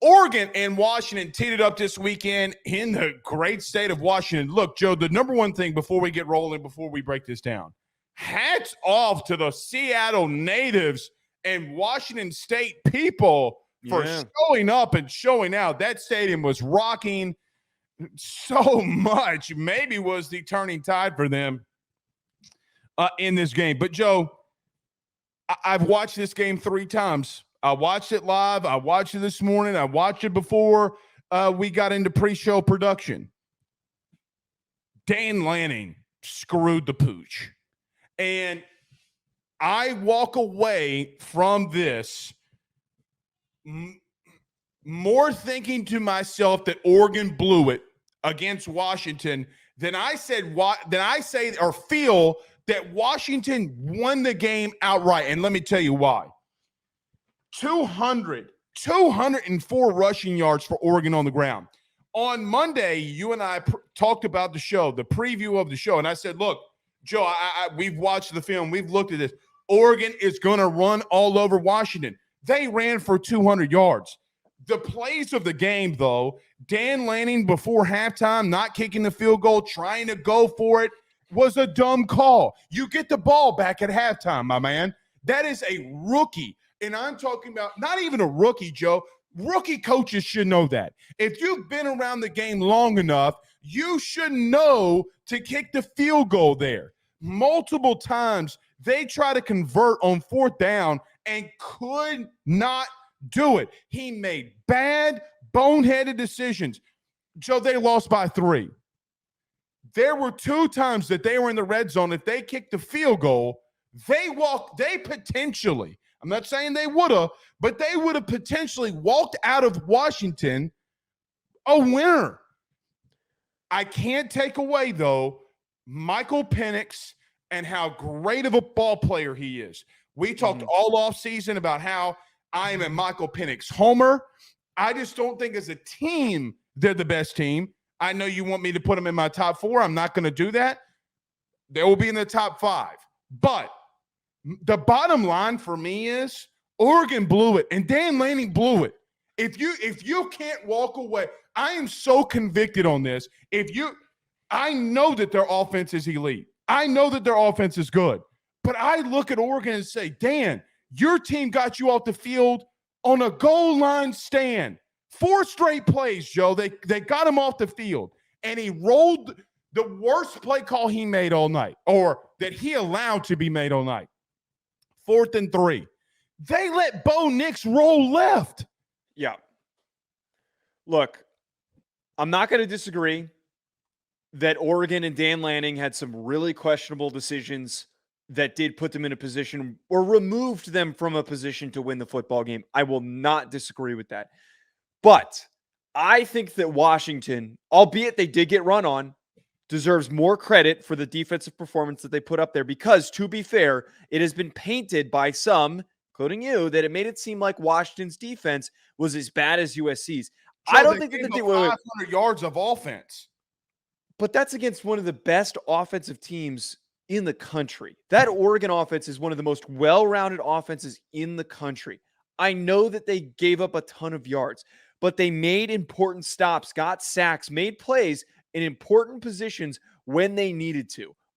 Oregon and Washington teed it up this weekend in the great state of Washington. Look, Joe, the number one thing before we get rolling, before we break this down, hats off to the Seattle natives and Washington State people for showing up and showing out. That stadium was rocking so much. Maybe was the turning tide for them in this game. But, Joe, I've watched this game 3 times. I watched it live. I watched it this morning. I watched it before we got into pre-show production. Dan Lanning screwed the pooch. And I walk away from this more thinking to myself that Oregon blew it against Washington than I say or feel that Washington won the game outright. And let me tell you why. 204 rushing yards for Oregon on the ground. On Monday, you and I talked about the show, the preview of the show, and I said, look, Joe, we've watched the film. We've looked at this. Oregon is going to run all over Washington. They ran for 200 yards. The plays of the game, though, Dan Lanning before halftime, not kicking the field goal, trying to go for it, was a dumb call. You get the ball back at halftime, my man. That is a rookie. And I'm talking about not even a rookie, Joe. Rookie coaches should know that. If you've been around the game long enough, you should know to kick the field goal there. Multiple times they try to convert on 4th down and could not do it. He made bad, boneheaded decisions. Joe, they lost by 3. There were 2 times that they were in the red zone. If they kicked the field goal, they potentially, I'm not saying they would have, but they would have potentially walked out of Washington a winner. I can't take away, though, Michael Penix and how great of a ball player he is. We talked all offseason about how I am a Michael Penix homer. I just don't think as a team they're the best team. I know you want me to put them in my top 4. I'm not going to do that. They will be in the top 5. But the bottom line for me is Oregon blew it, and Dan Lanning blew it. If you can't walk away, I am so convicted on this. I know that their offense is elite. I know that their offense is good. But I look at Oregon and say, Dan, your team got you off the field on a goal line stand. 4 straight plays, Joe. They got him off the field, and he rolled the worst play call he made all night, or that he allowed to be made all night. 4th and 3. They let Bo Nix roll left. Yeah. Look, I'm not going to disagree that Oregon and Dan Lanning had some really questionable decisions that did put them in a position or removed them from a position to win the football game. I will not disagree with that. But I think that Washington, albeit they did get run on, deserves more credit for the defensive performance that they put up there because, to be fair, it has been painted by some, including you, that it made it seem like Washington's defense was as bad as USC's. So I don't think that they were 500 yards of offense. But that's against one of the best offensive teams in the country. That Oregon offense is one of the most well-rounded offenses in the country. I know that they gave up a ton of yards, but they made important stops, got sacks, made plays in important positions when they needed to.